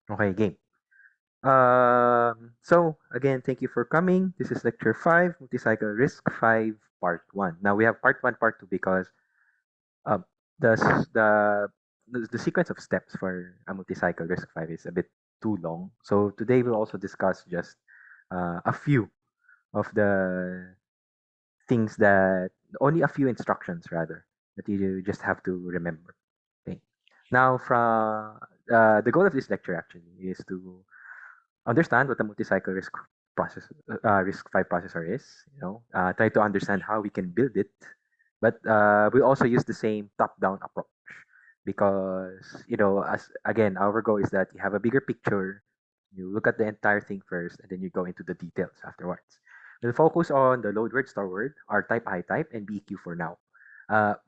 Okay, game. So again, thank you for coming. This is lecture 5, Multicycle Risk 5, part 1. Now we have part 1, part 2 because uh, the, s- the the sequence of steps for a multicycle Risk 5 is a bit too long. So today we'll also discuss just a few of the things that only a few instructions rather that you just have to remember. Okay. Now, from the goal of this lecture actually is to understand what the multi-cycle risk 5 processor is. Try to understand how we can build it, but we also use the same top-down approach because as again, our goal is that you have a bigger picture. You look at the entire thing first, and then you go into the details afterwards. We'll focus on the load word, store word, R type, I type, and BEQ for now.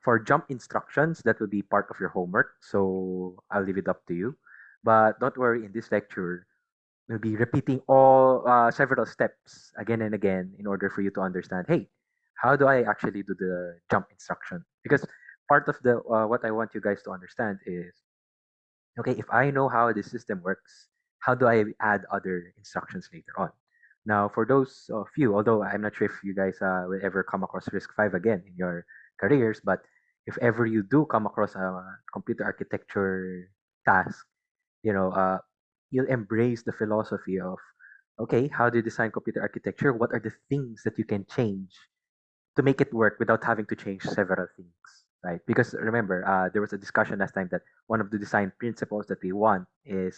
For jump instructions, that will be part of your homework, so I'll leave it up to you. But don't worry, in this lecture, we'll be repeating all several steps again and again in order for you to understand, hey, how do I actually do the jump instruction? Because part of the what I want you guys to understand is, okay, if I know how the system works, how do I add other instructions later on? Now, for those of you, although I'm not sure if you guys will ever come across risk 5 again in your careers, but if ever you do come across a computer architecture task, you know, uh, you'll embrace the philosophy of, okay, how do you design computer architecture? What are the things that you can change to make it work without having to change several things, right? Because remember, there was a discussion last time that one of the design principles that we want is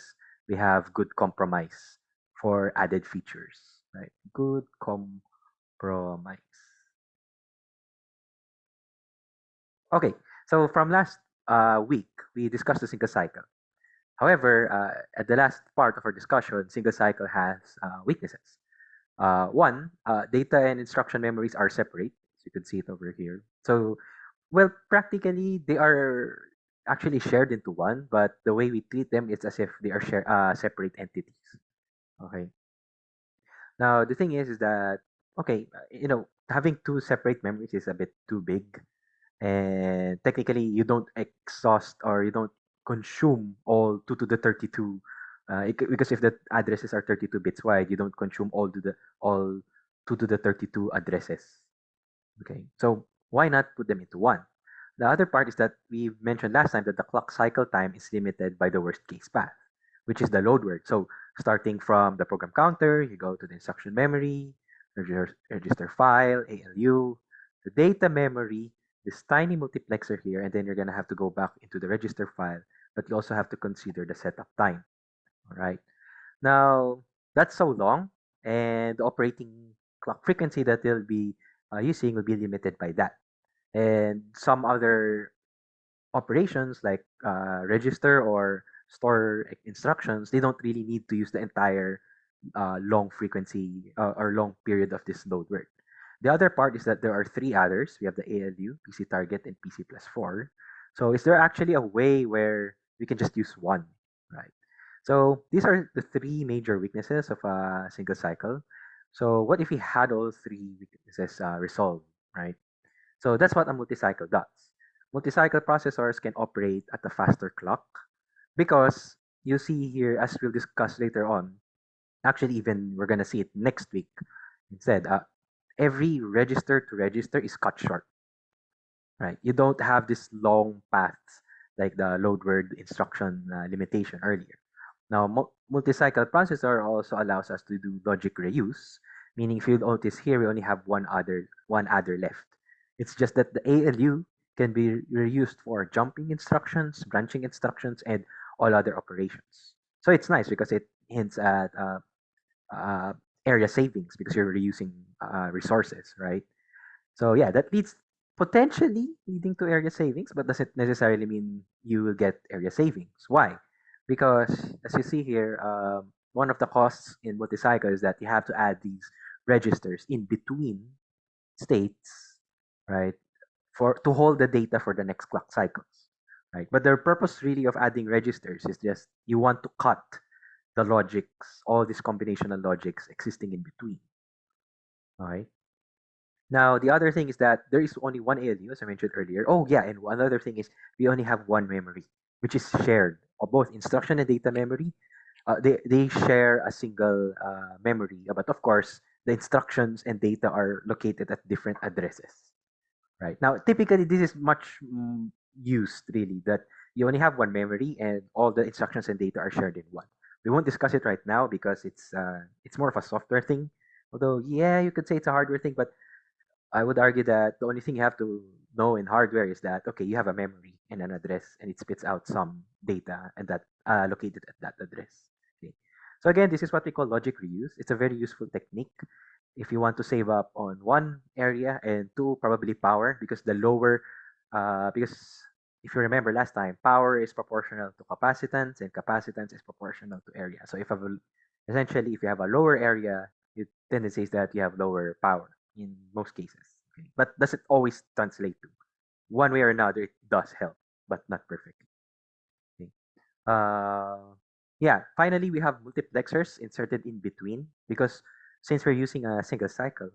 we have good compromise for added features, right? Good compromise. Okay, so from last week, we discussed the single cycle. However, at the last part of our discussion, single cycle has weaknesses. One, data and instruction memories are separate. As you can see it over here. So, well, practically they are actually shared into one, but the way we treat them is as if they are separate entities. Okay. Now the thing is that okay, having two separate memories is a bit too big, and technically you don't exhaust or you don't consume all 2 to the 32 because if the addresses are 32 bits wide, you don't consume all 2 to the 32 addresses. Okay, so why not put them into one? The other part is that we mentioned last time that the clock cycle time is limited by the worst case path, which is the load word. So starting from the program counter, you go to the instruction memory, register file, ALU, the data memory, this tiny multiplexer here, and then you're gonna have to go back into the register file, but you also have to consider the setup time. All right. Now that's so long, and the operating clock frequency that they'll be using will be limited by that. And some other operations like register or store instructions, they don't really need to use the entire long frequency or long period of this load word. The other part is that there are three others. We have the ALU, PC target, and PC plus 4. So is there actually a way where we can just use one, right? So these are the three major weaknesses of a single cycle. So what if we had all three weaknesses resolved, right? So that's what a multi-cycle does. Multi-cycle processors can operate at a faster clock because you see here, as we'll discuss later on, actually even we're gonna see it next week instead. Every register to register is cut short, right? You don't have this long paths like the load word instruction limitation earlier. Now, multi-cycle processor also allows us to do logic reuse, meaning if you notice here, we only have one adder left. It's just that the ALU can be reused for jumping instructions, branching instructions, and all other operations. So it's nice because it hints at uh, area savings because you're reusing resources, right? So yeah, that leads potentially leading to area savings, but doesn't necessarily mean you will get area savings. Why? Because as you see here, one of the costs in multicycle is that you have to add these registers in between states, right? For to hold the data for the next clock cycles, right? But the purpose really of adding registers is just you want to cut the logics, all these combinational logics existing in between. All right. Now, the other thing is that there is only one ALU, as I mentioned earlier. Oh, yeah, and one other thing is we only have one memory, which is shared, or both instruction and data memory. they share a single memory, but of course the instructions and data are located at different addresses. Right now, typically this is much used really that you only have one memory and all the instructions and data are shared in one. We won't discuss it right now because it's more of a software thing. Although yeah, you could say it's a hardware thing, but I would argue that the only thing you have to know in hardware is that okay, you have a memory and an address, and it spits out some data and that located at that address. Okay. So again, this is what we call logic reuse. It's a very useful technique if you want to save up on one area and two probably power because the lower because if you remember last time, power is proportional to capacitance and capacitance is proportional to area. So if essentially if you have a lower area, it tendency is that you have lower power in most cases. Okay? But does it always translate to one way or another? It does help, but not perfectly. Okay. Yeah. Finally, we have multiplexers inserted in between because since we're using a single cycle,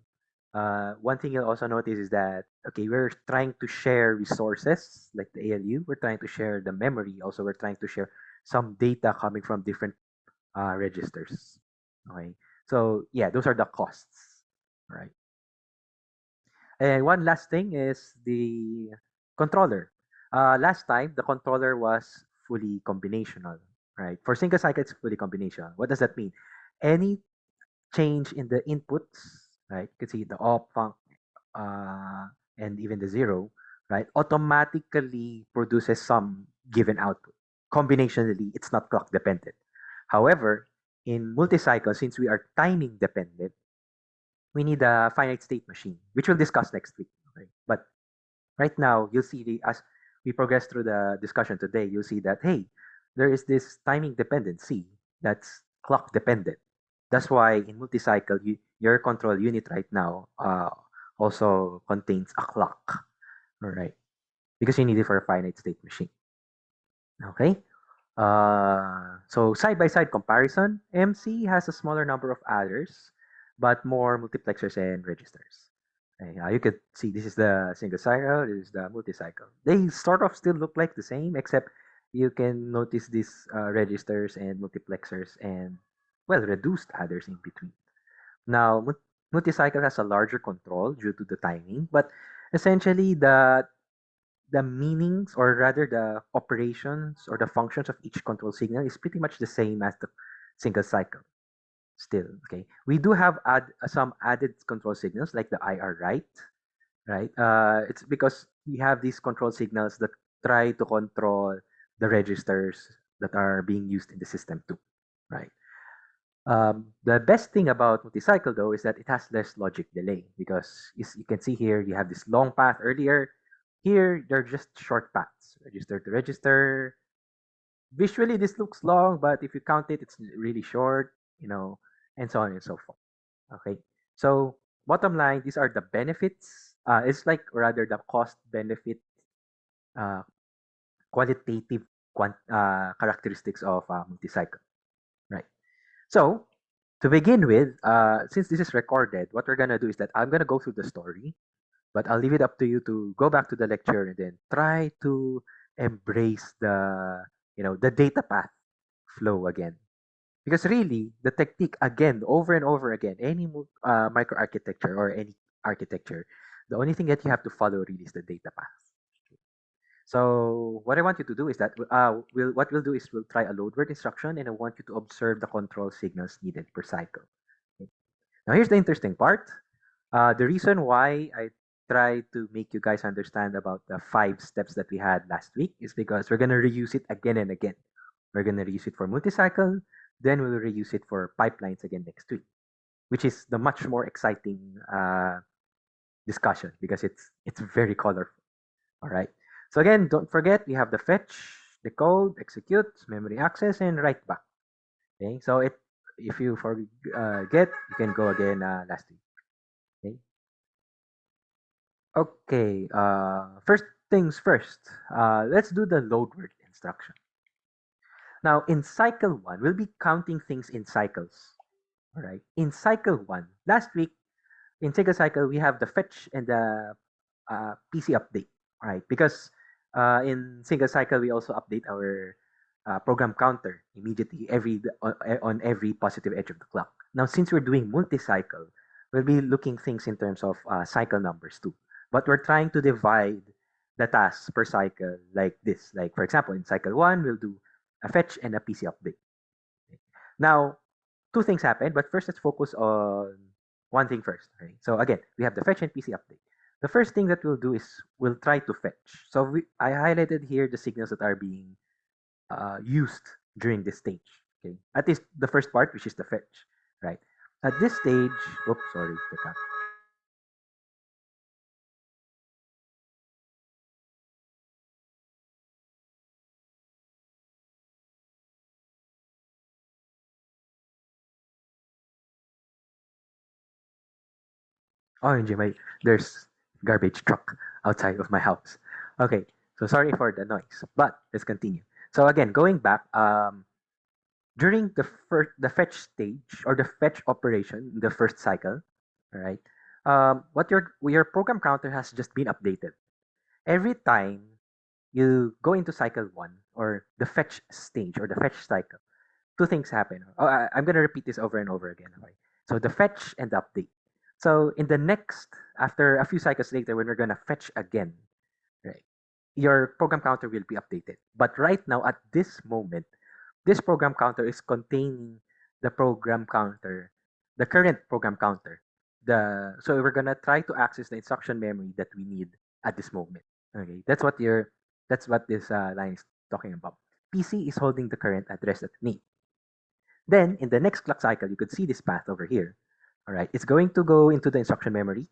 one thing you'll also notice is that okay, we're trying to share resources like the ALU. We're trying to share the memory. Also, we're trying to share some data coming from different registers. Okay. So yeah, those are the costs. Right. And one last thing is the controller. Last time, the controller was fully combinational, right? For single cycle, it's fully combinational. What does that mean? Any change in the inputs, right? You can see the op, func, and even the zero, right? Automatically produces some given output. Combinationally, it's not clock dependent. However, in multi-cycle, since we are timing dependent, we need a finite state machine, which we'll discuss next week. Okay? But right now, you'll see as we progress through the discussion today, you'll see that, hey, there is this timing dependency that's clock dependent. That's why in multi-cycle, your control unit right now also contains a clock, all right? Because you need it for a finite state machine. Okay. So side-by-side comparison, MC has a smaller number of adders, but more multiplexers and registers. Okay, you could see this is the single cycle, this is the multi-cycle. They sort of still look like the same, except you can notice these registers and multiplexers and, well, reduced adders in between. Now, multi-cycle has a larger control due to the timing, but essentially the meanings or rather the operations or the functions of each control signal is pretty much the same as the single cycle still. Okay, we do have some added control signals like the IR right. It's because we have these control signals that try to control the registers that are being used in the system too, right. The best thing about multi-cycle though is that it has less logic delay because as you can see here, you have this long path earlier. Here, they're just short paths, register to register. Visually, this looks long, but if you count it, it's really short, and so on and so forth. Okay, so bottom line, these are the benefits. It's like rather the cost benefit, uh, qualitative characteristics of multi-cycle, right? So to begin with, since this is recorded, what we're gonna do is that I'm gonna go through the story, but I'll leave it up to you to go back to the lecture and then try to embrace the data path flow again. Because really, the technique again, over and over again, any microarchitecture or any architecture, the only thing that you have to follow really is the data path. So what I want you to do is that what we'll do is we'll try a load word instruction, and I want you to observe the control signals needed per cycle. Okay. Now here's the interesting part. The reason why I try to make you guys understand about the 5 steps that we had last week is because we're gonna reuse it again and again. We're gonna reuse it for multi-cycle, then we'll reuse it for pipelines again next week, which is the much more exciting discussion because it's very colorful. All right. So again, don't forget we have the fetch, decode, execute, memory access, and write back. Okay. So if you forget, you can go again last week. Okay. Okay. First things first. Let's do the load word instruction. Now in cycle 1, we'll be counting things in cycles. All right. In cycle 1, last week in single cycle we have the fetch and the PC update. All right. Because in single cycle we also update our program counter immediately on every positive edge of the clock. Now, since we're doing multi-cycle, we'll be looking things in terms of cycle numbers too. But we're trying to divide the tasks per cycle like this. Like, for example, in cycle 1, we'll do a fetch and a PC update. Now, two things happen, but first let's focus on one thing first. Okay? So again, we have the fetch and PC update. The first thing that we'll do is we'll try to fetch. So I highlighted here the signals that are being used during this stage. Okay, at least the first part, which is the fetch, right? At this stage, oops, sorry, the cat. Oh, there's garbage truck outside of my house. Okay, so sorry for the noise, but let's continue. So again, going back, during the fetch stage or the fetch operation, the first cycle, all right, what your program counter has just been updated. Every time you go into cycle 1 or the fetch stage or the fetch cycle, two things happen. I'm going to repeat this over and over again. Okay? So the fetch and the update. So in the next, after a few cycles later, when we're going to fetch again, right, your program counter will be updated. But right now, at this moment, this program counter is containing the program counter, the current program counter. So we're gonna try to access the instruction memory that we need at this moment. Okay, that's what this line is talking about. PC is holding the current address that we need. Then in the next clock cycle, you could see this path over here. All right, it's going to go into the instruction memory.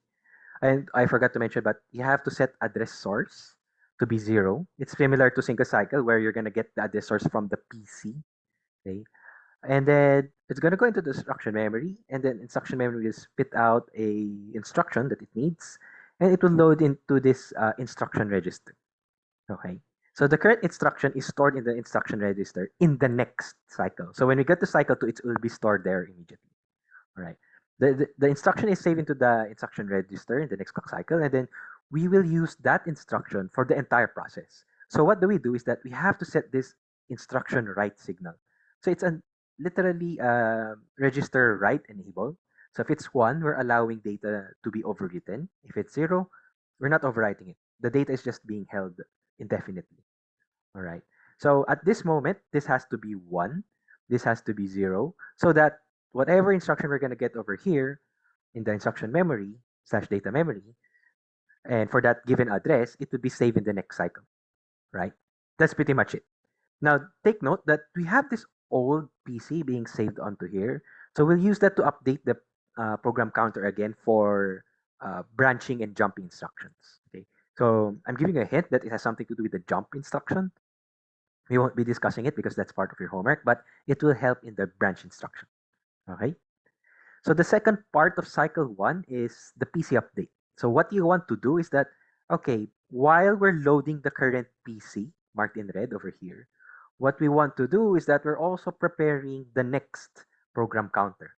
And I forgot to mention, but you have to set address source to be 0. It's similar to single cycle where you're going to get the address source from the PC. Okay. And then it's going to go into the instruction memory, and then instruction memory will spit out a instruction that it needs, and it will load into this instruction register. Okay. So the current instruction is stored in the instruction register in the next cycle. So when we get to cycle 2, it will be stored there immediately. All right. The instruction is saved into the instruction register in the next clock cycle, and then we will use that instruction for the entire process. So what do? Is that we have to set this instruction write signal. So it's a literally register write enable. So if it's 1, we're allowing data to be overwritten. If it's 0, we're not overwriting it. The data is just being held indefinitely. All right. So at this moment, this has to be 1. This has to be 0. So that whatever instruction we're going to get over here in the instruction memory slash data memory, and for that given address, it would be saved in the next cycle. Right. That's pretty much it. Now, take note that we have this old PC being saved onto here. So we'll use that to update the program counter again for branching and jumping instructions. Okay. So I'm giving a hint that it has something to do with the jump instruction. We won't be discussing it because that's part of your homework, but it will help in the branch instruction. Okay. So the second part of cycle 1 is the PC update. So what you want to do is that, okay, while we're loading the current PC, marked in red over here, what we want to do is that we're also preparing the next program counter,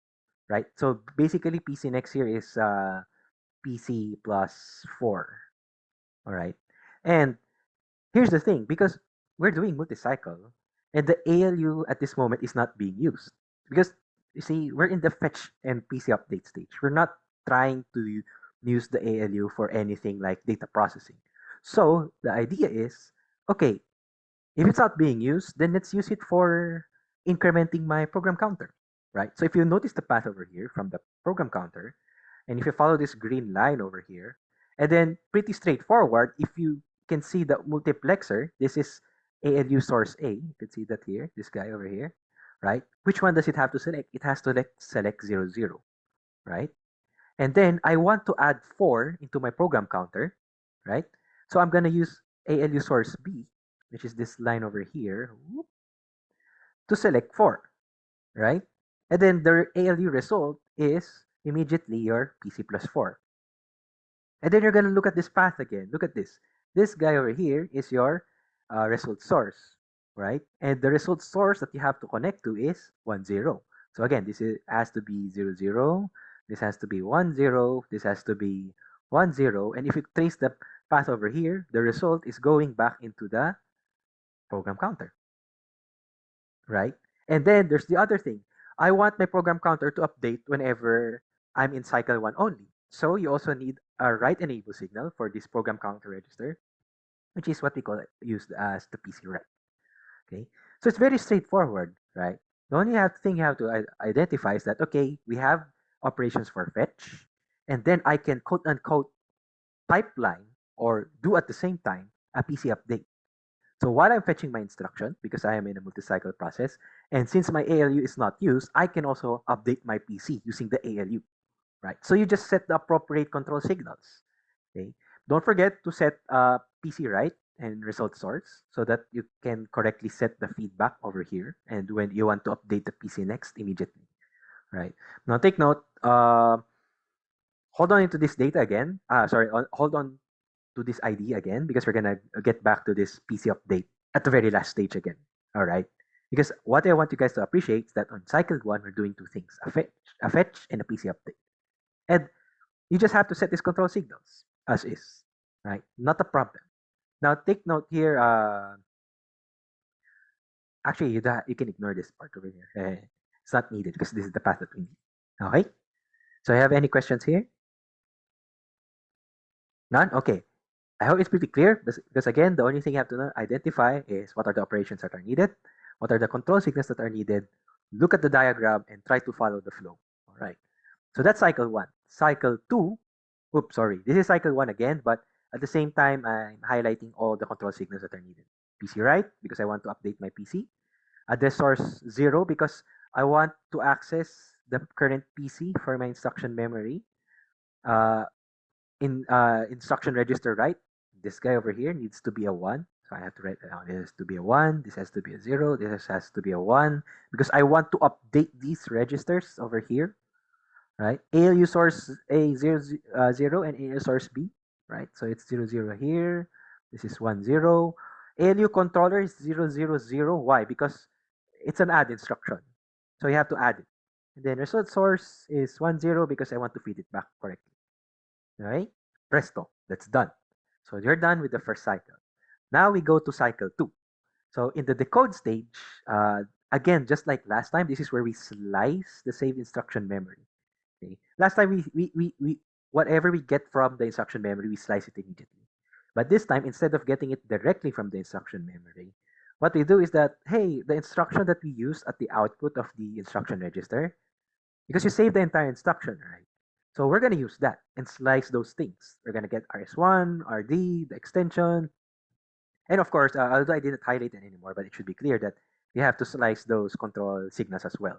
right? So basically PC next here is PC plus 4, all right? And here's the thing, because we're doing multi-cycle, and the ALU at this moment is not being used. Because, you see, we're in the fetch and PC update stage. We're not trying to use the ALU for anything like data processing. So the idea is, okay, if it's not being used, then let's use it for incrementing my program counter, right? So if you notice the path over here from the program counter, and if you follow this green line over here, and then pretty straightforward, if you can see the multiplexer, this is ALU source A. You can see that here, this guy over here, right? Which one does it have to select? It has to select 0, 0, right? And then I want to add 4 into my program counter, right? So I'm going to use ALU source B, which is this line over here, to select 4, right? And then the ALU result is immediately your PC plus 4. And then you're going to look at this path again. Look at this. This guy over here is your result source, right? And the result source that you have to connect to is 1, 0. So again, has to be 0, 0. This has to be 1, 0. This has to be 1, 0. And if you trace the path over here, the result is going back into the program counter. right? And then there's the other thing. I want my program counter to update whenever I'm in cycle 1 only. So you also need a write enable signal for this program counter register, which is what we call it, used as the PC write. Okay, so it's very straightforward, right? The only thing you have to identify is that, okay, we have operations for fetch, and then I can quote unquote pipeline or do at the same time a PC update. So while I'm fetching my instruction, because I am in a multi-cycle process, and since my ALU is not used, I can also update my PC using the ALU, right? So you just set the appropriate control signals. Okay. Don't forget to set PC write and result source so that you can correctly set the feedback over here. And when you want to update the PC next, immediately, right? Now take note. Hold on into this data again. Sorry, hold on to this ID again because we're gonna get back to this PC update at the very last stage again. All right. Because what I want you guys to appreciate is that on cycle 1, we're doing two things: a fetch and a PC update. And you just have to set these control signals as is, right? Not a problem. Now take note here. Actually, you can ignore this part over here. It's not needed because this is the path that we need. Okay. So, you have any questions here? None. Okay. I hope it's pretty clear because again, the only thing you have to identify is what are the operations that are needed, what are the control signals that are needed. Look at the diagram and try to follow the flow. All right. So that's cycle 1. Cycle 2. Oops, sorry. This is cycle 1 again, but at the same time, I'm highlighting all the control signals that are needed. PC write because I want to update my PC. Address source 0 because I want to access the current PC for my instruction memory. In instruction register write, this guy over here needs to be a 1. So I have to write down this has to be a 1, this has to be a 0, this has to be a 1 because I want to update these registers over here, right? ALU source A 0 and ALU source B, right? So it's 0 here. This is 1 0. ALU controller is 0 Why? Because it's an add instruction. So you have to add it. And then result source is 1 0 because I want to feed it back correctly. Right? Presto, that's done. So you're done with the first cycle. Now we go to cycle 2. So in the decode stage, again, just like last time, this is where we slice the save instruction memory. Okay. Last time we whatever we get from the instruction memory, we slice it immediately. But this time, instead of getting it directly from the instruction memory, what we do is that, hey, the instruction that we use at the output of the instruction register, because you save the entire instruction, right? So we're going to use that and slice those things. We're going to get RS1, RD, the extension. And of course, although I didn't highlight it anymore, but it should be clear that you have to slice those control signals as well.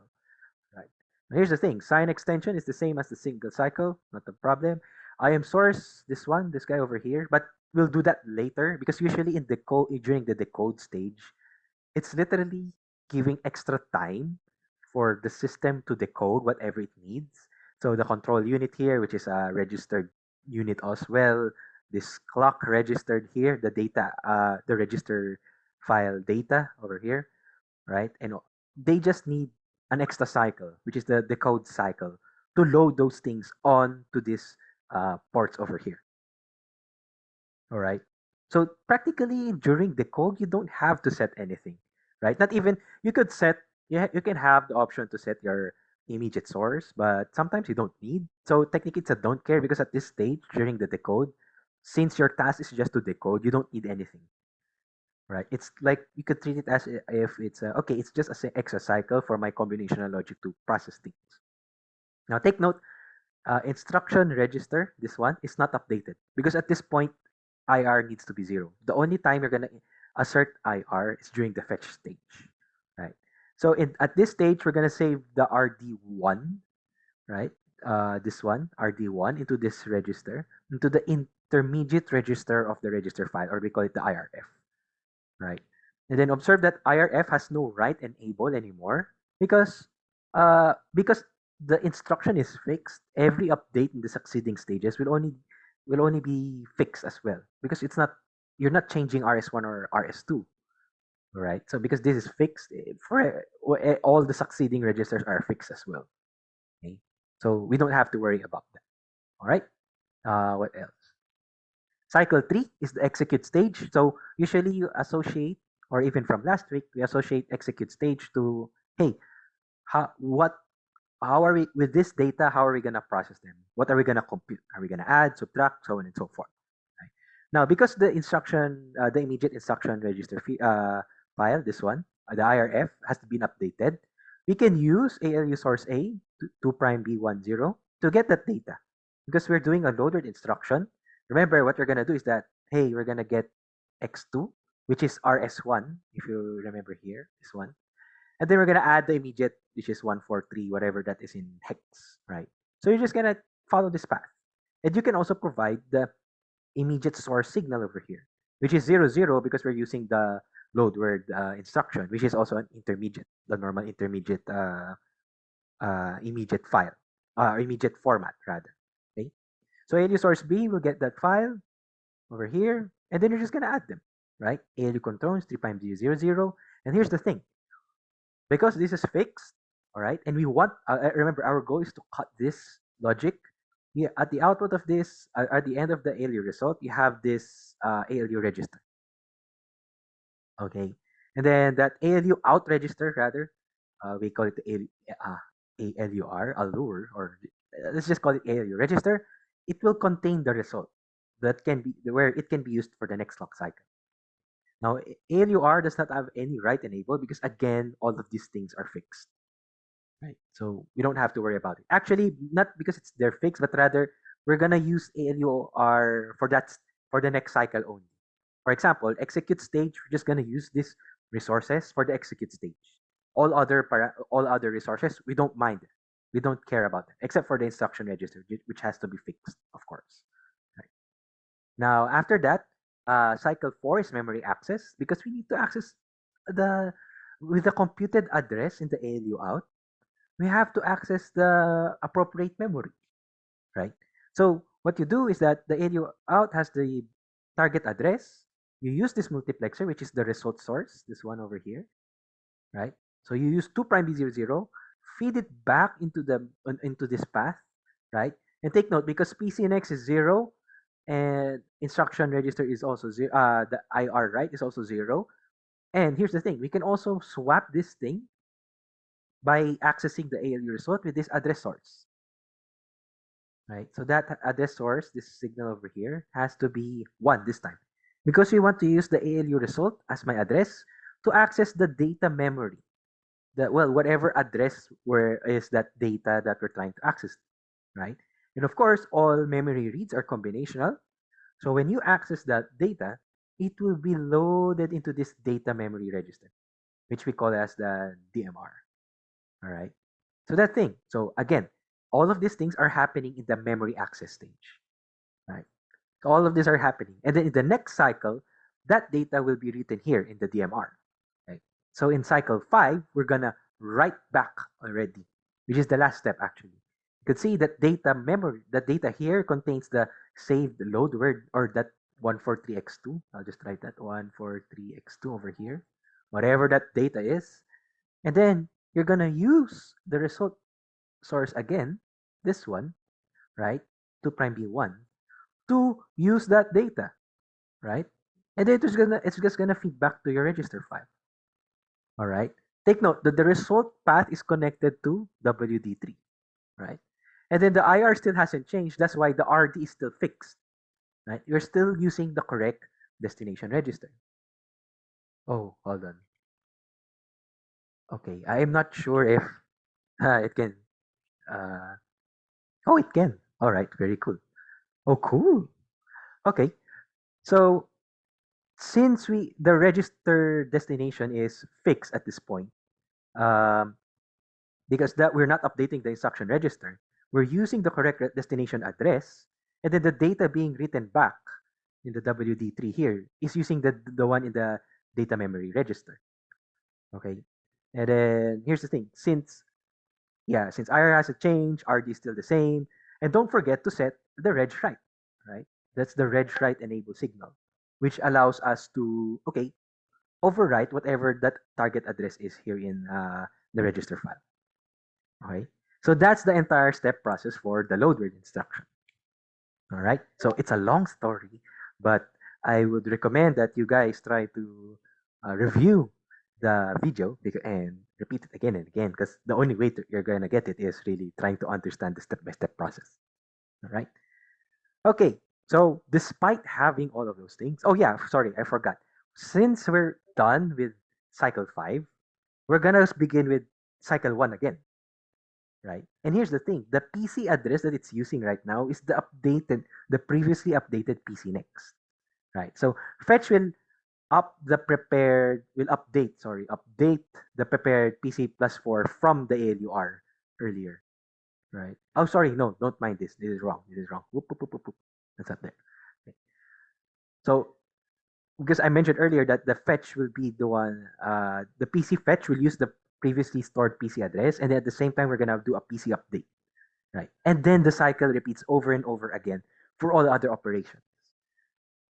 Right. Now here's the thing. Sign extension is the same as the single cycle. Not a problem. IM source, this guy over here. But we'll do that later because usually in during the decode stage, it's literally giving extra time for the system to decode whatever it needs. So the control unit here, which is a registered unit as well, this clock registered here, the data, the register file data over here, right? And they just need an extra cycle, which is the decode cycle, to load those things on to these ports over here. All right. So practically during decode, you don't have to set anything, right? Not even you could set. You can have the option to set your immediate source, but sometimes you don't need. So technically, it's a don't care because at this stage during the decode, since your task is just to decode, you don't need anything, right? It's like you could treat it as if it's okay. It's just an extra cycle for my combinational logic to process things. Now take note, instruction register, this one is not updated because at this point IR needs to be 0. The only time you're gonna assert IR is during the fetch stage, right? So at this stage, we're gonna save the RD1, right? This one, RD1, into this register, into the intermediate register of the register file, or we call it the IRF, right? And then observe that IRF has no write enable anymore because the instruction is fixed. Every update in the succeeding stages will only be fixed as well because it's not you're not changing RS1 or RS2, right? So because this is fixed for all the succeeding registers are fixed as well. Okay, so we don't have to worry about that. All right. What else? Cycle 3 is the execute stage. So usually you associate or even from last week, we associate execute stage to, hey, how are we with this data? How are we gonna process them? What are we gonna compute? Are we gonna add, subtract, so on and so forth? Right? Now, because the instruction, the immediate instruction register file, this one, the IRF has been updated, we can use ALU source A to prime B10 to get that data. Because we're doing a loaded instruction, remember what we're gonna do is that, hey, we're gonna get X2, which is RS1, if you remember here, this one. And then we're gonna add the immediate, which is 143, whatever that is in hex, right? So you're just gonna follow this path. And you can also provide the immediate source signal over here, which is 00 because we're using the load word instruction, which is also an intermediate, the normal intermediate immediate file, immediate format rather. Okay, so ALU source B will get that file over here, and then you're just gonna add them, right? ALU controls 3 prime 000, and here's the thing, because this is fixed, all right, and we want, remember, our goal is to cut this logic. Yeah, at the output of this, at the end of the ALU result, you have this ALU register. Okay, and then that ALU out register, rather, we call it the ALUR, allure, or let's just call it ALU register. It will contain the result that can be where it can be used for the next clock cycle. Now, ALUR does not have any write enabled because, again, all of these things are fixed. Right. So we don't have to worry about it. Actually, not because they're fixed, but rather we're gonna use ALUR for the next cycle only. For example, execute stage, we're just gonna use these resources for the execute stage. All other resources, we don't mind. We don't care about them, except for the instruction register, which has to be fixed, of course. Right. Now, after that, cycle 4 is memory access because we need to access with the computed address in the ALU out, we have to access the appropriate memory, right? So what you do is that the ALU out has the target address. You use this multiplexer, which is the result source, this one over here, right? So you use 2 prime B00, feed it back into this path, right? And take note, because PCNX is 0 and instruction register is also 0, the IR right is also 0. And here's the thing, we can also swap this thing by accessing the ALU result with this address source, right? So that address source, this signal over here, has to be 1 this time because we want to use the ALU result as my address to access the data memory. Whatever address where is that data that we're trying to access, right? And of course, all memory reads are combinational. So when you access that data, it will be loaded into this data memory register, which we call as the DMR. All right. So that thing. So again, all of these things are happening in the memory access stage. Right. So all of these are happening. And then in the next cycle, that data will be written here in the DMR. Right. So in cycle 5, we're gonna write back already, which is the last step actually. You could see that the data here contains the saved load word, or that 143x2. I'll just write that 143x2 over here. Whatever that data is. And then you're gonna use the result source again, this one, right, 2 prime B1, to use that data, right? And then it's just gonna feed back to your register file. All right. Take note that the result path is connected to WD3, right? And then the IR still hasn't changed. That's why the RD is still fixed, right? You're still using the correct destination register. Oh, hold on. Okay, I am not sure if it can. Uh, oh, it can. All right, very cool. Oh, cool. Okay, so since the register destination is fixed at this point, um, because that we're not updating the instruction register, we're using the correct destination address, and then the data being written back in the WD3 here is using the one in the data memory register. Okay, and then here's the thing: since IR hasn't changed, RD is still the same, and don't forget to set the reg write, right? That's the reg write enable signal, which allows us to overwrite whatever that target address is here in the register file. Okay, so that's the entire step process for the load word instruction. All right, so it's a long story, but I would recommend that you guys try to review the video and repeat it again and again, because the only way you're going to get it is really trying to understand the step-by-step process. All right. Okay. So despite having all of those things, oh yeah, sorry, I forgot. Since we're done with cycle 5, we're going to begin with cycle 1 again. Right. And here's the thing, the PC address that it's using right now is the previously updated PC next. Right. So fetch will update the prepared PC plus 4 from the ALUR earlier. Right. Oh, sorry. No, don't mind this. This is wrong. Whoop, whoop, whoop, whoop, whoop. That's not there. Okay. So, because I mentioned earlier that the fetch will be the one, the PC fetch will use the previously stored PC address, and then at the same time, we're going to do a PC update. Right. And then the cycle repeats over and over again for all the other operations.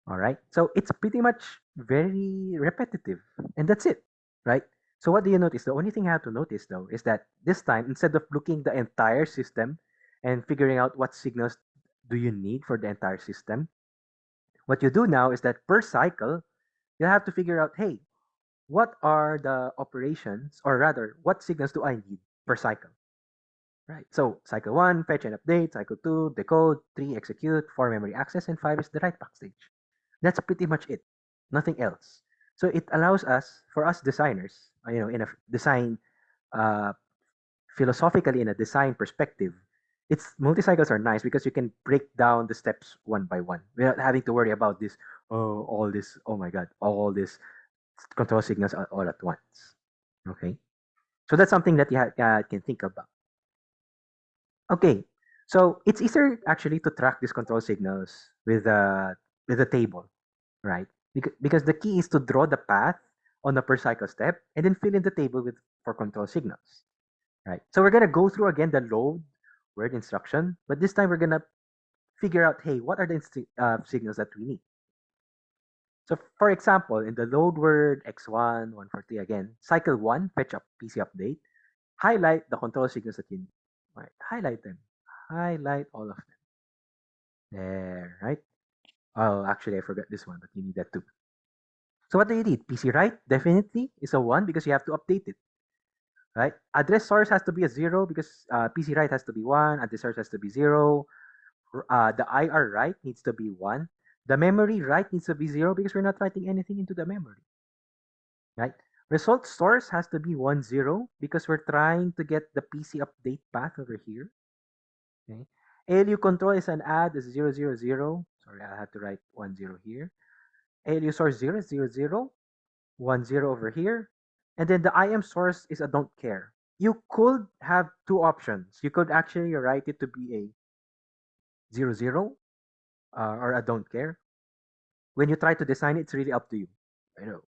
All right. So it's pretty much very repetitive, and that's it. Right. So what do you notice? The only thing I have to notice though is that this time, instead of looking the entire system and figuring out what signals do you need for the entire system, what you do now is that per cycle, you have to figure out, hey, what are the operations, or rather, what signals do I need per cycle? Right. So cycle 1, fetch and update. Cycle 2, decode. 3, execute. 4, memory access. And 5 is the write back stage. That's pretty much it. Nothing else. So it allows us, for us designers, in a design, uh, philosophically, in a design perspective, it's multi-cycles are nice because you can break down the steps one by one without having to worry about this. Oh my God, all this control signals all at once. Okay, so that's something that you can think about. Okay, so it's easier actually to track these control signals with a table, right? Because the key is to draw the path on the per cycle step and then fill in the table with for control signals, right? So we're gonna go through again the load word instruction, but this time we're gonna figure out, hey, what are the signals that we need? So for example, in the load word x1, 143 again, cycle 1, fetch up PC update, highlight the control signals that you need. Right, highlight them. Highlight all of them. There, right? Oh, actually, I forgot this one, but you need that too. So what do you need? PC write definitely is a 1 because you have to update it, right? Address source has to be a 0 because PC write has to be 1. Address source has to be 0. The IR write needs to be 1. The memory write needs to be 0 because we're not writing anything into the memory, right? Result source has to be 1, 0 because we're trying to get the PC update path over here. Okay. ALU control is an add is 0, 0, 0. Sorry, I have to write 1, 0 here. ALU source 0, 0, 0. 1, 0 over here. And then the IM source is a don't care. You could have two options. You could actually write it to be a 0, 0 or a don't care. When you try to design it, it's really up to you.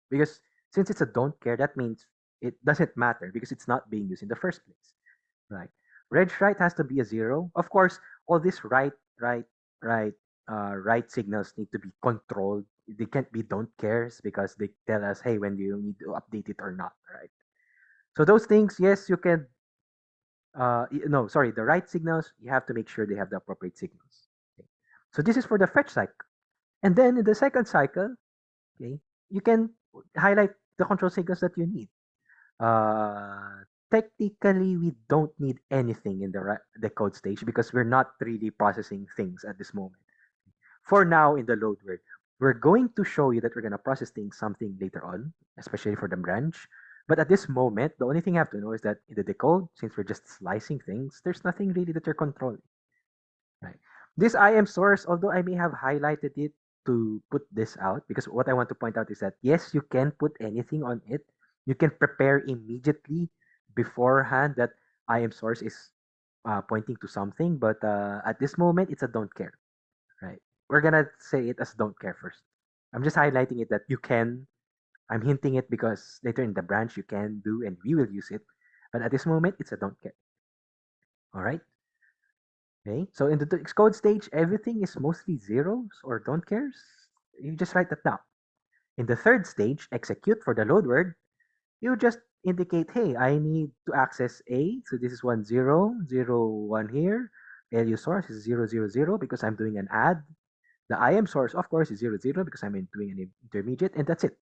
Because since it's a don't care, that means it doesn't matter because it's not being used in the first place, right? Reg write has to be a 0. Of course, all these write signals need to be controlled. They can't be don't cares because they tell us, hey, when do you need to update it or not, right? So those things, yes, you can. No, sorry, the right signals, you have to make sure they have the appropriate signals. Okay. So this is for the fetch cycle. And then in the second cycle, okay, you can highlight the control signals that you need. Technically, we don't need anything in the code stage because we're not really processing things at this moment. For now, in the load word, we're going to show you that we're going to process things something later on, especially for the branch. But at this moment, the only thing you have to know is that in the decode, since we're just slicing things, there's nothing really that you're controlling. Right. This IM source, although I may have highlighted it to put this out, because what I want to point out is that yes, you can put anything on it. You can prepare immediately beforehand that IM source is pointing to something, but at this moment, it's a don't care. Right. We're gonna say it as don't care first. I'm just highlighting it that you can. I'm hinting it because later in the branch you can do and we will use it. But at this moment, it's a don't care. All right. Okay. So in the Xcode stage, everything is mostly zeros or don't cares. You just write that down. In the third stage, execute for the load word, you just indicate, hey, I need to access A. So this is 1, 0, 0, 1 here. LU source is 0, 0, 0 because I'm doing an add. The IM source, of course, is 0, 0 because I'm doing an intermediate, and that's it.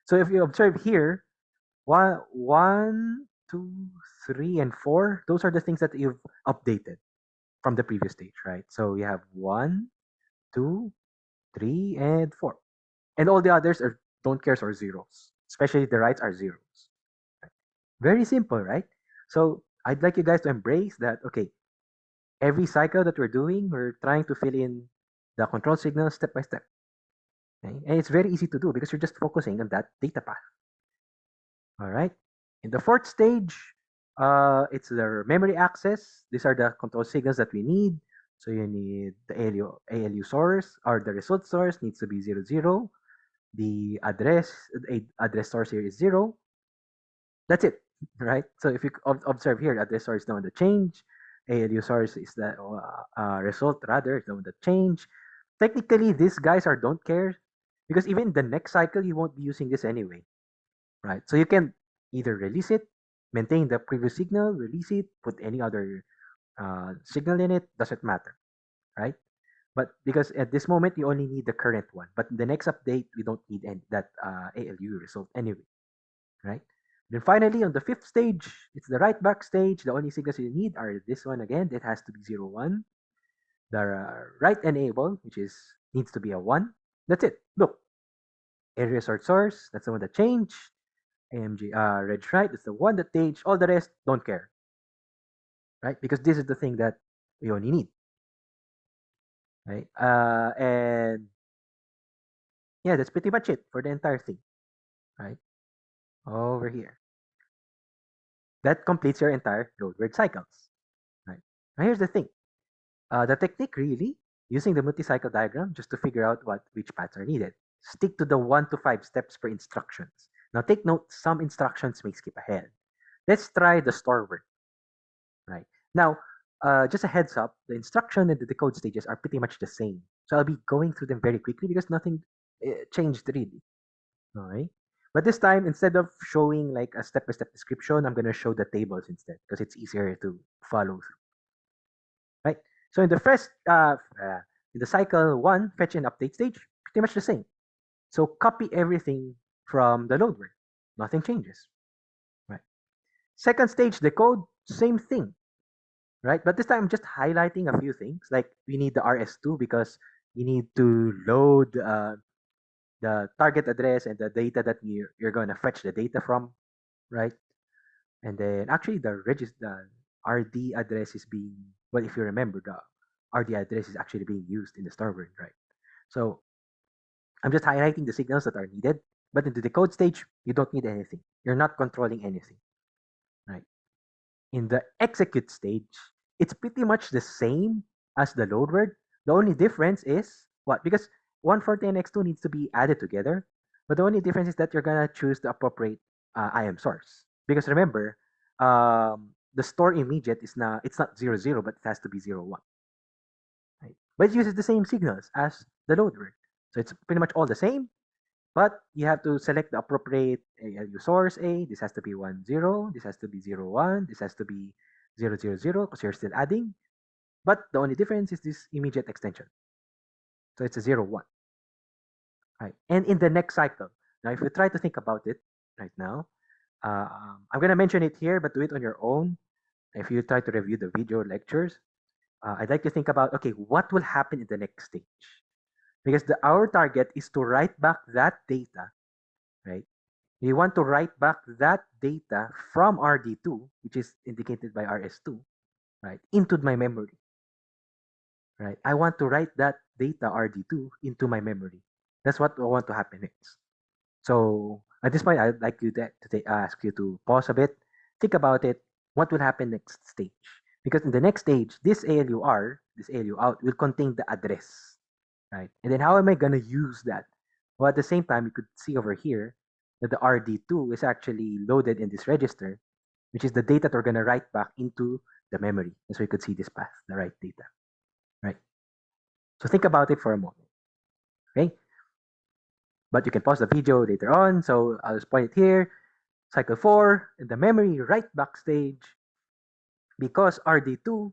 So if you observe here, 1, 2, 3, and 4, those are the things that you've updated from the previous stage, right? So you have 1, 2, 3, and 4. And all the others are don't cares or zeros. Especially the rights are zeros. Very simple, right? So I'd like you guys to embrace that, okay, every cycle that we're doing, we're trying to fill in the control signal step by step. Okay? And it's very easy to do because you're just focusing on that data path. All right. In the fourth stage, it's the memory access. These are the control signals that we need. So you need the ALU source, or the result source needs to be 0, 0. The address source here is 0. That's it, right? So if you observe here, address source is the one that change. ALU source is the result, rather, is the one that change. Technically, these guys are don't care because even the next cycle, you won't be using this anyway, right? So you can either release it, maintain the previous signal, release it, put any other signal in it, doesn't matter, right? But because at this moment you only need the current one, but in the next update we don't need that ALU result anyway, right? Then finally on the fifth stage, it's the write back stage. The only signals you need are this one again. It has to be 0, 1. The write enable, which is needs to be a 1. That's it. Look, area source. That's the one that changed. AMG reg write is the one that changed. All the rest don't care, right? Because this is the thing that we only need, right? And yeah, that's pretty much it for the entire thing, right? Over here. That completes your entire load word cycles, right? Now here's the thing. The technique really, using the multi-cycle diagram just to figure out which paths are needed. Stick to the 1 to 5 steps per instructions. Now take note, some instructions may skip ahead. Let's try the store word, right? Now, just a heads up, the instruction and the decode stages are pretty much the same. So I'll be going through them very quickly because nothing changed really. All right. But this time, instead of showing like a step-by-step description, I'm going to show the tables instead because it's easier to follow through. Right. So in the first, in the cycle 1, fetch and update stage, pretty much the same. So copy everything from the load word. Nothing changes. Right. Second stage, decode, same thing. Right. But this time, I'm just highlighting a few things. Like we need the RS2 because you need to load the target address and the data that you're going to fetch the data from, right? And then actually the RD address is being, well, if you remember, the RD address is actually being used in the store word, right? So I'm just highlighting the signals that are needed, but in the decode stage, you don't need anything. You're not controlling anything, right? In the execute stage, it's pretty much the same as the load word. The only difference is what? Because 140 and X2 needs to be added together, but the only difference is that you're gonna choose the appropriate IM source. Because remember, the store immediate is not, it's not 0, 0, but it has to be 0, 1. Right? But it uses the same signals as the load word. So it's pretty much all the same, but you have to select the appropriate ALU source A. This has to be 1, 0. This has to be 0, 1. This has to be 0, 0, 0 because you're still adding. But the only difference is this immediate extension. So it's a 0, 1. Right. And in the next cycle, now if you try to think about it right now, I'm going to mention it here, but do it on your own. If you try to review the video lectures, I'd like to think about, okay, what will happen in the next stage? Because our target is to write back that data, right? We want to write back that data from RD2, which is indicated by RS2, right, into my memory, right? I want to write that data RD2 into my memory. That's what I want to happen next. So at this point, I'd like you to ask you to pause a bit, think about it. What will happen next stage? Because in the next stage, this ALUR, this ALU out, will contain the address, right? And then how am I going to use that? Well, at the same time, you could see over here that the RD2 is actually loaded in this register, which is the data that we're going to write back into the memory. And so you could see this path, the right data, right? So think about it for a moment, okay? But you can pause the video later on. So I'll just point it here. Cycle 4, in the memory write back stage, because RD2,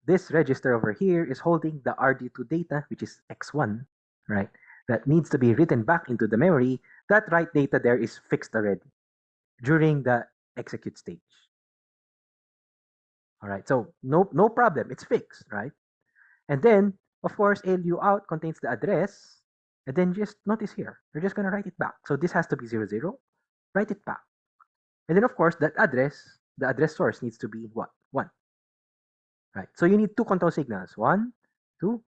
this register over here is holding the RD2 data, which is X1, right? That needs to be written back into the memory. that write data there is fixed already during the execute stage. All right, so no problem, it's fixed, right? And then, of course, ALU out contains the address, and then just notice here, we're just gonna write it back. So this has to be 00, write it back. And then, of course, that address, the address source needs to be what? 1. Right, so you need 2 control signals, 1, 2.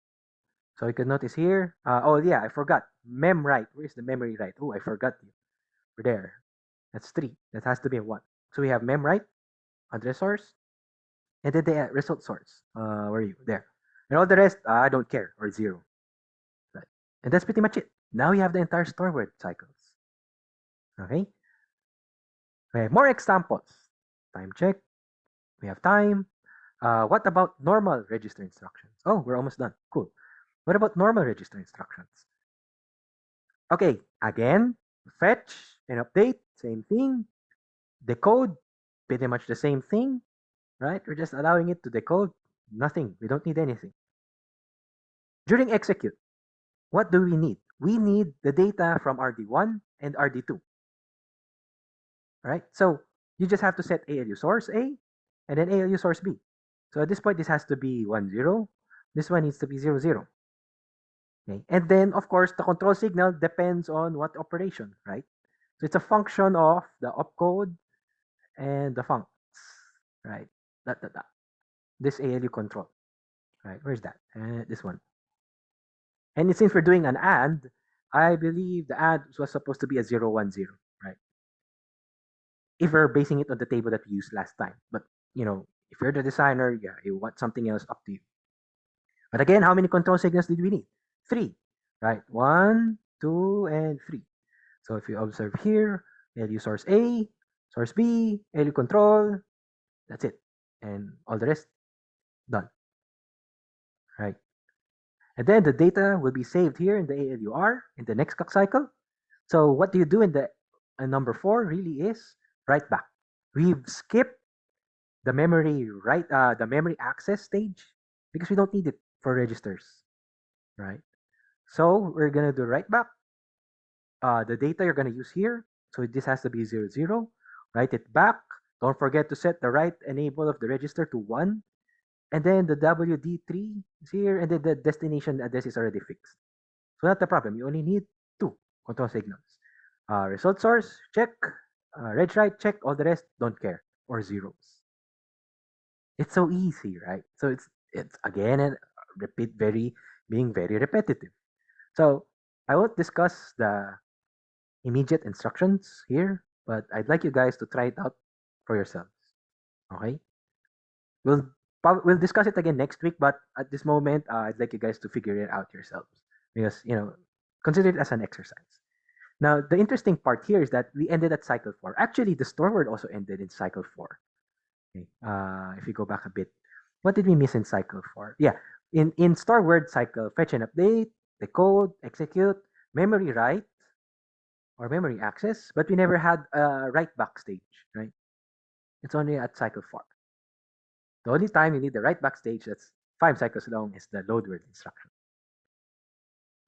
So you can notice here, oh yeah, I forgot, mem write. Where's the memory write? Oh, I forgot you. We're there. That's 3. That has to be a 1. So we have mem write, address source, and then the result source. Where are you? There. And all the rest, I don't care, or 0. Right. And that's pretty much it. Now you have the entire store word cycles. Okay? Okay, more examples. Time check. We have time. What about normal register instructions? Oh, we're almost done. Cool. What about normal register instructions? Okay, again, fetch and update, same thing. Decode, pretty much the same thing, right? We're just allowing it to decode. Nothing. We don't need anything. During execute, what do we need? We need the data from RD1 and RD2. Right? So you just have to set ALU source A and then ALU source B. So at this point, this has to be 1, 0. This one needs to be 0, 0. Okay. And then, of course, the control signal depends on what operation, right? So it's a function of the opcode and the functs, right? That. This ALU control, right? Where's that? This one. And since we're doing an AND, I believe the AND was supposed to be a 0, 1, 0, right? If we're basing it on the table that we used last time. But, if you're the designer, yeah, you want something else, up to you. But again, how many control signals did we need? 3, right? 1, 2, and 3. So if you observe here, ALU source A, source B, ALU control, that's it. And all the rest, done. Right? And then the data will be saved here in the ALUR in the next clock cycle. So what do you do in the number 4 really is write back. We've skipped the memory the memory access stage because we don't need it for registers, right? So we're gonna do write back. The data you're gonna use here. So this has to be 0, 0. Write it back. Don't forget to set the write enable of the register to 1. And then the WD3 is here, and then the destination address is already fixed. So not the problem. You only need 2 control signals. Result source, check. Reg write, check. All the rest, don't care. Or zeros. It's so easy, right? So it's again and being very repetitive. So I won't discuss the immediate instructions here, but I'd like you guys to try it out for yourselves. Okay? We'll discuss it again next week, but at this moment, I'd like you guys to figure it out yourselves because consider it as an exercise. Now, the interesting part here is that we ended at cycle 4. Actually, the store word also ended in cycle 4. Okay. If we go back a bit, what did we miss in cycle 4? Yeah, in store word cycle, fetch and update, decode, execute, memory write, or memory access, but we never had a write back stage, right? It's only at cycle 4. The only time you need the write back stage that's 5 cycles long is the load word instruction.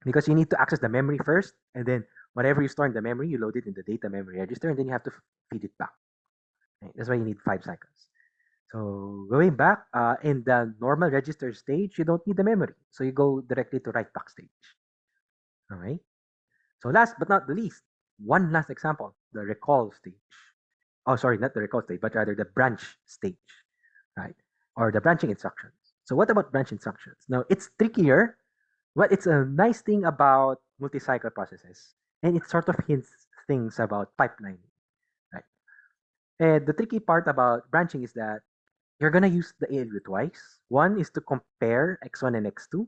Because you need to access the memory first, and then whatever you store in the memory, you load it in the data memory register, and then you have to feed it back. Right? That's why you need 5 cycles. So going back, in the normal register stage, you don't need the memory. So you go directly to write back stage. All right. So last but not the least, one last example, the recall stage. Oh, sorry, not the recall stage, but rather the branch stage, right? Or the branching instructions. So what about branch instructions? Now, it's trickier, but it's a nice thing about multi-cycle processes. And it sort of hints things about pipelining, right? And the tricky part about branching is that you're going to use the ALU twice. One is to compare x1 and x2.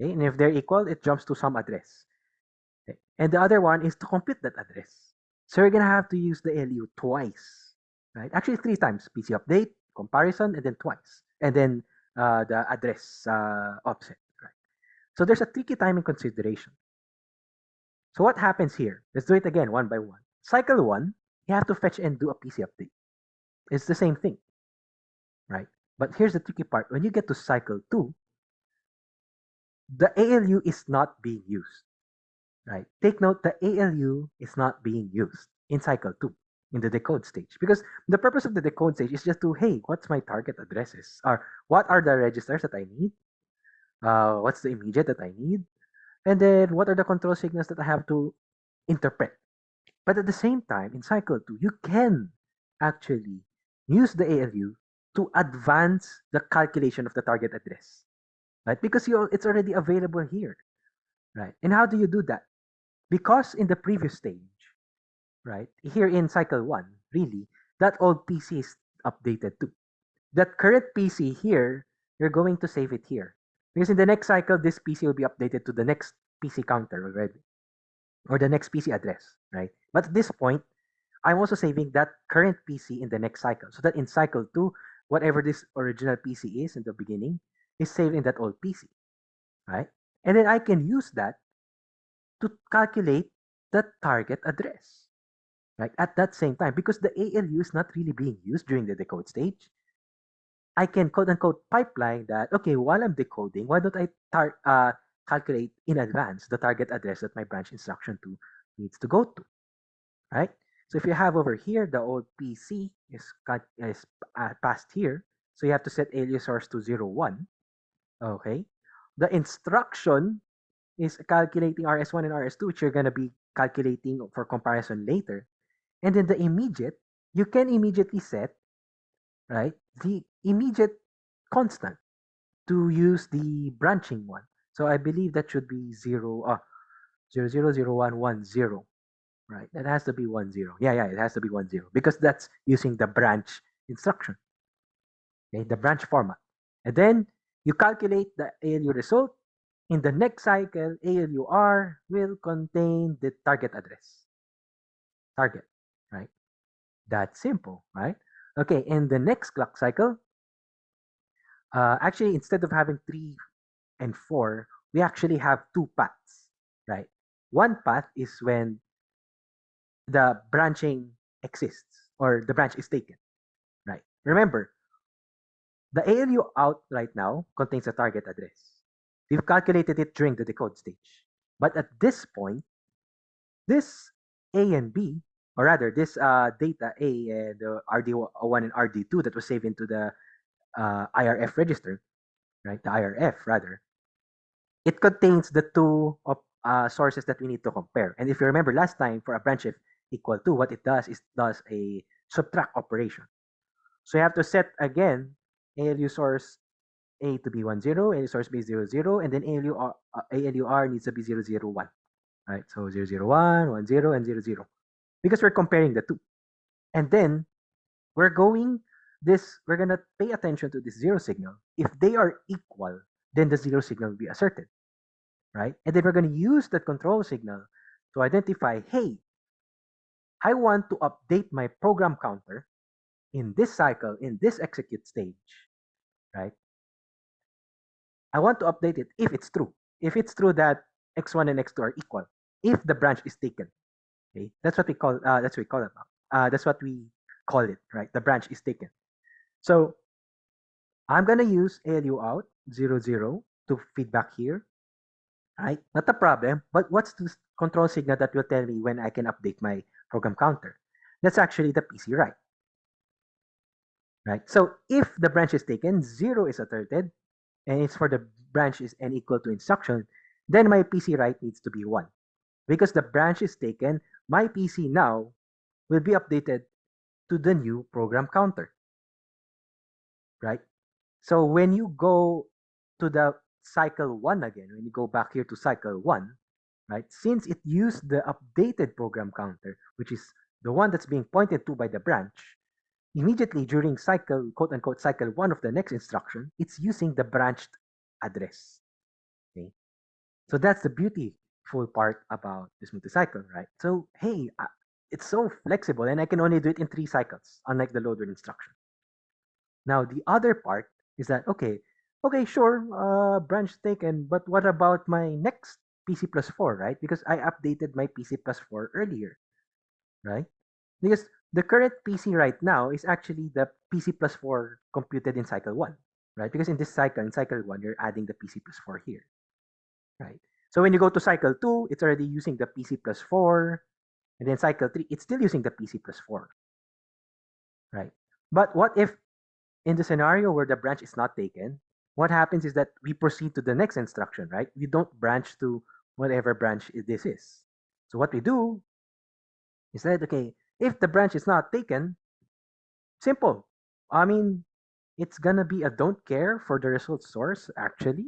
Okay? And if they're equal, it jumps to some address. Okay? And the other one is to compute that address. So you're going to have to use the ALU twice. Right? Actually, 3 times. PC update, comparison, and then twice. And then the address offset. Right? So there's a tricky timing consideration. So what happens here? Let's do it again, one by one. Cycle 1, you have to fetch and do a PC update. It's the same thing. Right? But here's the tricky part. When you get to cycle 2, the ALU is not being used. right? Take note, the ALU is not being used in cycle 2 in the decode stage, because the purpose of the decode stage is just to, hey, what's my target addresses, or what are the registers that I need, what's the immediate that I need, and then what are the control signals that I have to interpret. But at the same time, in cycle 2, you can actually use the ALU to advance the calculation of the target address, right? Because it's already available here, right? And how do you do that? Because in the previous stage, right, here in cycle 1, really, that old PC is updated too. That current PC here, you're going to save it here. Because in the next cycle, this PC will be updated to the next PC counter already, or the next PC address, right? But at this point, I'm also saving that current PC in the next cycle, so that in cycle 2, whatever this original PC is in the beginning is saved in that old PC, right? And then I can use that to calculate the target address, right? At that same time, because the ALU is not really being used during the decode stage, I can quote unquote pipeline that, okay, while I'm decoding, why don't I calculate in advance the target address that my branch instruction 2 needs to go to, right? So if you have over here, the old PC is passed here. So you have to set ALU source to 0, 1. Okay. The instruction is calculating RS1 and RS2, which you're going to be calculating for comparison later. And then the immediate, you can immediately set, right, the immediate constant to use the branching one. So I believe that should be 0, 0, 0, 1, 1, 0. Right, that has to be 1, 0. Yeah, it has to be 1, 0 because that's using the branch instruction, okay, the branch format. And then you calculate the ALU result. In the next cycle, ALUR will contain the target address. Target, right? That's simple, right? Okay, in the next clock cycle, actually, instead of having 3 and 4, we actually have 2 paths, right? One path is when the branching exists or the branch is taken, right? Remember, the ALU out right now contains a target address. We've calculated it during the decode stage. But at this point, this A and B, or rather this data A and RD1 and RD2 that was saved into the IRF register, right? The IRF rather, it contains the two sources that we need to compare. And if you remember last time, for a branch if equal to, what it does is does a subtract operation. So you have to set again ALU source A to be 1, 0, ALU source B 0, 0, and then ALUR needs to be 0, 0, 1. Right? So 0, 0, 1, 1, 0, and 0, 0. Because we're comparing the two. And then we're gonna pay attention to this 0 signal. If they are equal, then the 0 signal will be asserted. Right? And then we're gonna use that control signal to identify, hey, I want to update my program counter in this cycle, in this execute stage, right? I want to update it if it's true. If it's true that x1 and x2 are equal, if the branch is taken, okay, that's what we call it. That's what we call it, right? The branch is taken. So I'm gonna use ALU out 0, 0 to feedback here, right? Not a problem. But what's the control signal that will tell me when I can update my program counter? That's actually the PC write, right? So if the branch is taken, 0 is asserted, and it's for the branch is n equal to instruction, then my PC write needs to be 1. Because the branch is taken, my PC now will be updated to the new program counter, right? So when you go to the cycle 1 again, when you go back here to cycle 1, right, since it used the updated program counter, which is the one that's being pointed to by the branch, immediately during cycle, quote unquote, cycle 1 of the next instruction, it's using the branched address. Okay, so that's the beautiful part about this multicycle, right? So hey, it's so flexible, and I can only do it in 3 cycles, unlike the load instruction. Now the other part is that okay, sure, branch taken, but what about my next PC plus 4, right? Because I updated my PC plus 4 earlier, right? Because the current PC right now is actually the PC plus 4 computed in cycle 1, right? Because in this cycle, in cycle 1, you're adding the PC plus 4 here, right? So when you go to cycle 2, it's already using the PC plus 4. And then cycle 3, it's still using the PC plus 4. Right? But what if in the scenario where the branch is not taken, what happens is that we proceed to the next instruction, right? We don't branch to whatever branch this is. So what we do is that, okay, if the branch is not taken, simple. I mean, it's gonna be a don't care for the result source, actually,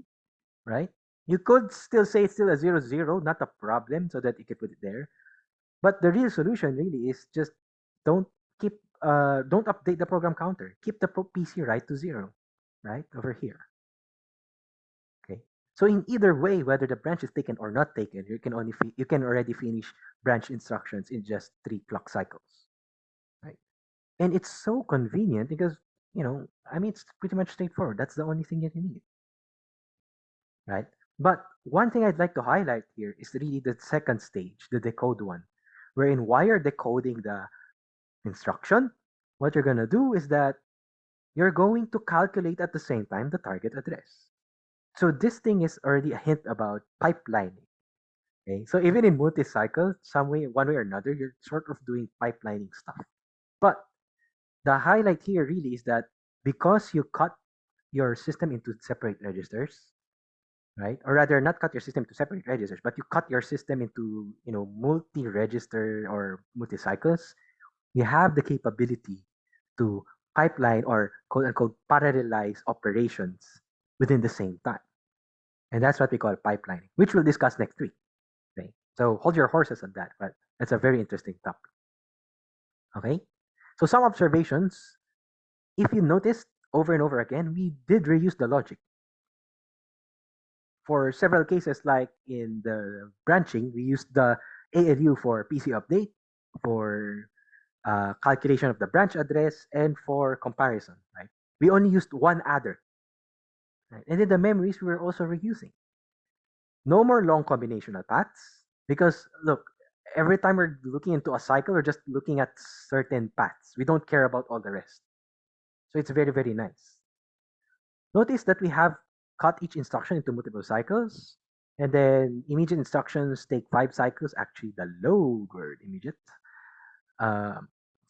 right? You could still say it's still a 0, 0, not a problem, so that you can put it there. But the real solution really is just don't keep don't update the program counter. Keep the PC right to 0, right over here. Okay. So in either way, whether the branch is taken or not taken, you can already finish branch instructions in just 3 clock cycles, right? And it's so convenient because I mean, it's pretty much straightforward. That's the only thing that you need, right? But one thing I'd like to highlight here is really the second stage, the decode one, wherein while you're decoding the instruction, what you're gonna do is that you're going to calculate at the same time the target address. So this thing is already a hint about pipelining. Okay, so even in multi-cycle, one way or another, you're sort of doing pipelining stuff. But the highlight here really is that because you cut your system into separate registers, right? Or rather, not cut your system into separate registers, but you cut your system into multi-register or multi-cycles. You have the capability to pipeline or quote unquote parallelize operations within the same time. And that's what we call pipelining, which we'll discuss next week. Okay. So hold your horses on that, but that's a very interesting topic. Okay. So some observations. If you noticed over and over again, we did reuse the logic. For several cases, like in the branching, we used the ALU for PC update, for calculation of the branch address, and for comparison, right? We only used one adder. Right? And then the memories we were also reusing. No more long combinational paths, because look, every time we're looking into a cycle, we're just looking at certain paths. We don't care about all the rest. So it's very, very nice. Notice that we have cut each instruction into multiple cycles, and then immediate instructions take 5 cycles. Actually, the load word immediate.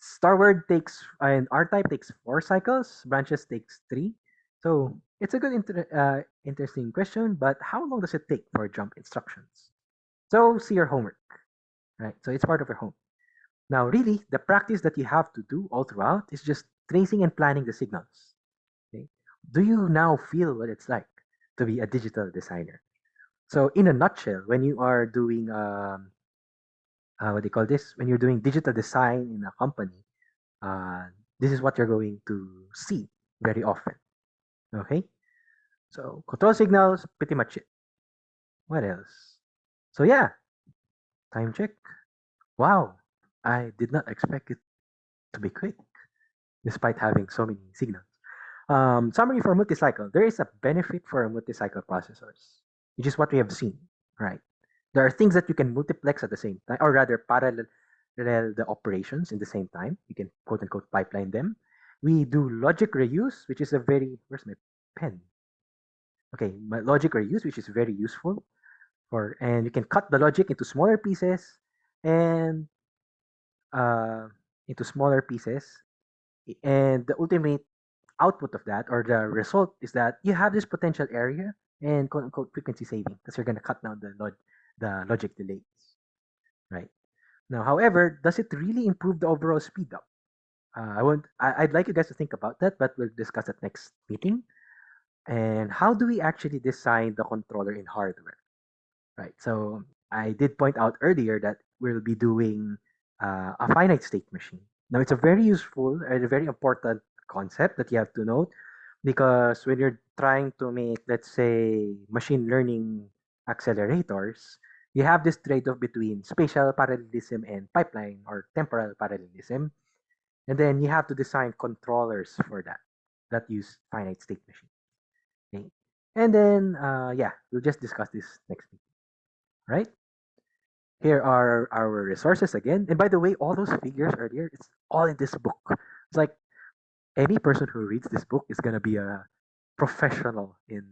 Star word takes and R type takes 4 cycles. Branches takes 3. So it's a good interesting question, but how long does it take for jump instructions? So see your homework, right? So it's part of your home. Now, really, the practice that you have to do all throughout is just tracing and planning the signals. Okay? Do you now feel what it's like to be a digital designer? So, in a nutshell, when you are doing what do you call this? When you're doing digital design in a company, this is what you're going to see very often. Okay, so control signals, pretty much it. What else? So yeah, time check. Wow, I did not expect it to be quick, despite having so many signals. Summary for multicycle. There is a benefit for multicycle processors, which is what we have seen, right? There are things that you can multiplex at the same time, or rather parallel the operations in the same time. You can quote unquote pipeline them. We do logic reuse, which is a very, where's my pen? Okay, my logic reuse, which is very useful and you can cut the logic into smaller pieces and uh, into smaller pieces. And the ultimate output of that, or the result, is that you have this potential area and quote unquote frequency saving because you're going to cut down the logic delays, right? Now, however, does it really improve the overall speed up? I'd like you guys to think about that, but we'll discuss it next meeting. And how do we actually design the controller in hardware? Right. So I did point out earlier that we'll be doing a finite state machine. Now it's a very useful and a very important concept that you have to note, because when you're trying to make, let's say, machine learning accelerators, you have this trade-off between spatial parallelism and pipeline or temporal parallelism. And then you have to design controllers for that use finite state machine. Okay. And then, yeah, we'll just discuss this next week. Right? Here are our resources again. And by the way, all those figures earlier, it's all in this book. It's like any person who reads this book is going to be a professional in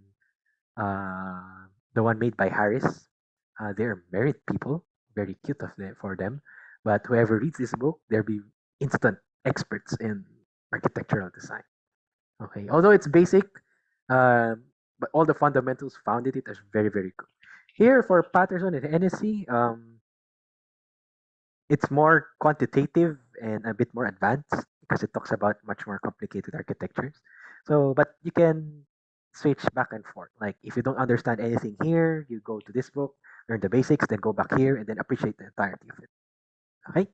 the one made by Harris. they're married people, very cute for them. But whoever reads this book, they'll be instant experts in architectural design. Okay, although it's basic, um, but all the fundamentals found in it is very, very good. Here for Patterson and NSC, it's more quantitative and a bit more advanced because it talks about much more complicated architectures. So, but you can switch back and forth. Like if you don't understand anything here, you go to this book, learn the basics, then go back here, and then appreciate the entirety of it. Okay.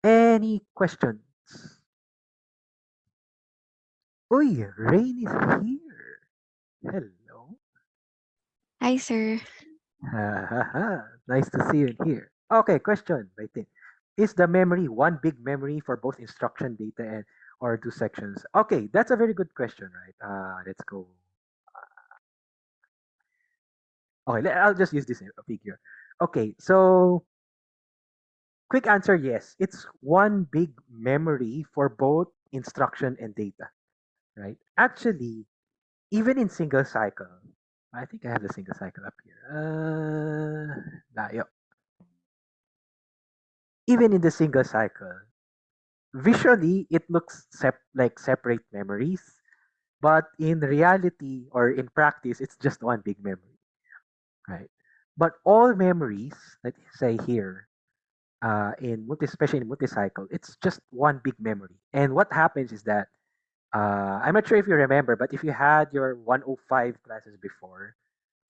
Any questions? Uy, Rain is here. Hello. Hi, sir. Ha, ha, ha. Nice to see you in here. Okay, question by Tim. Is the memory one big memory for both instruction data and or two sections? Okay, that's a very good question, right? Let's go. Okay, I'll just use this figure. Okay, so quick answer, yes. It's one big memory for both instruction and data, right? Actually, even in single cycle, I think I have the single cycle up here. Even in the single cycle, visually it looks like separate memories, but in reality or in practice, it's just one big memory, right? But all memories, let's say here, especially in multicycle, it's just one big memory. And what happens is that I'm not sure if you remember, but if you had your 105 classes before,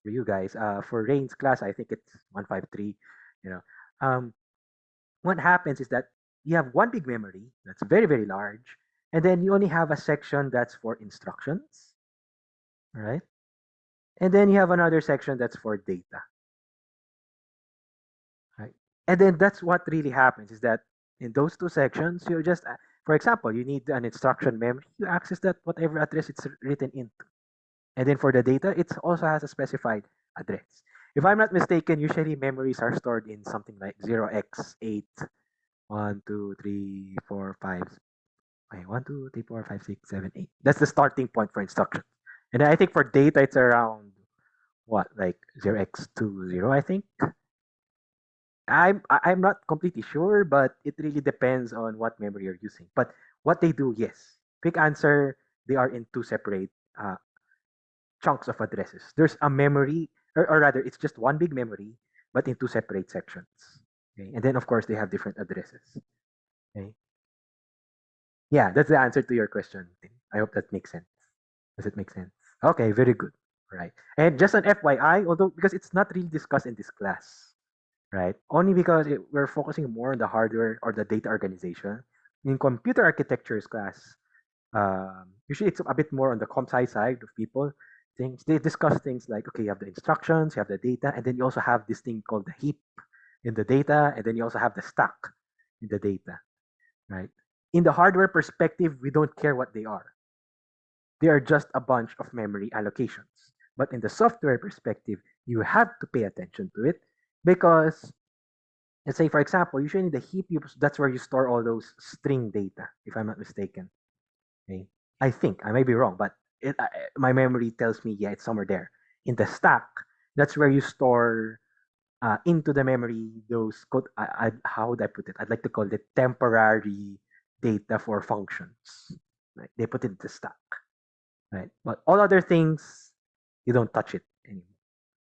for you guys, for Rain's class, I think it's 153. You know, um, what happens is that you have one big memory that's very, very large, and then you only have a section that's for instructions, right? And then you have another section that's for data, right? And then that's what really happens is that in those two sections, you just, for example, you need an instruction memory, you access that whatever address it's written into. And then for the data, it also has a specified address. If I'm not mistaken, usually memories are stored in something like 0x8, 1, 2, 3, 4, 5. Okay, 1, 2, 3, 4, 5, 6, 7, 8. That's the starting point for instructions. And then I think for data, it's around what, like 0x20, I think. I'm not completely sure, but it really depends on what memory you're using. But what they do, yes. Quick answer, they are in two separate uh, chunks of addresses. There's a memory, or rather, it's just one big memory, but in two separate sections. Okay? And then, of course, they have different addresses. Okay? Yeah, that's the answer to your question, Tim. I hope that makes sense. Does it make sense? Okay, very good. Right. And just an FYI, although because it's not really discussed in this class, right? Only because we're focusing more on the hardware or the data organization. In computer architectures class, usually it's a bit more on the comp sci side of people. Things they discuss things like, okay, you have the instructions, you have the data, and then you also have this thing called the heap in the data, and then you also have the stack in the data, right? In the hardware perspective, we don't care what they are. They are just a bunch of memory allocations. But in the software perspective, you have to pay attention to it because, let's say, for example, usually in the heap, that's where you store all those string data, if I'm not mistaken. Okay? I think, I may be wrong, but my memory tells me, yeah, it's somewhere there. In the stack, that's where you store into the memory those code. How would I put it? I'd like to call it temporary data for functions. Right? They put it in the stack. Right? But all other things, you don't touch it anymore.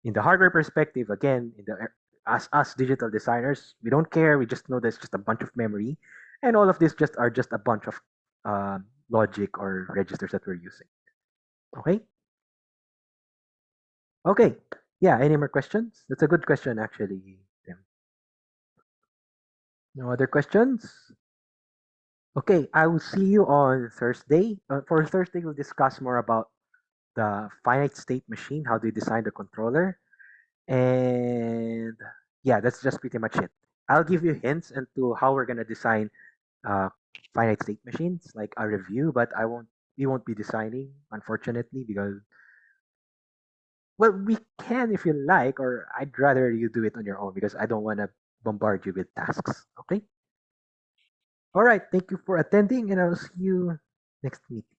In the hardware perspective, again, as us digital designers, we don't care. We just know there's just a bunch of memory, and all of this are just a bunch of logic or registers that we're using. Okay. Okay. Yeah. Any more questions? That's a good question, actually. Tim. No other questions? Okay. I will see you on Thursday. For Thursday, we'll discuss more about the finite state machine, how do you design the controller, and yeah, that's just pretty much it. I'll give you hints into how we're gonna design uh, finite state machines, like a review, but I won't. We won't be designing, unfortunately, because well, we can if you like, or I'd rather you do it on your own because I don't want to bombard you with tasks. Okay. All right. Thank you for attending, and I'll see you next meeting.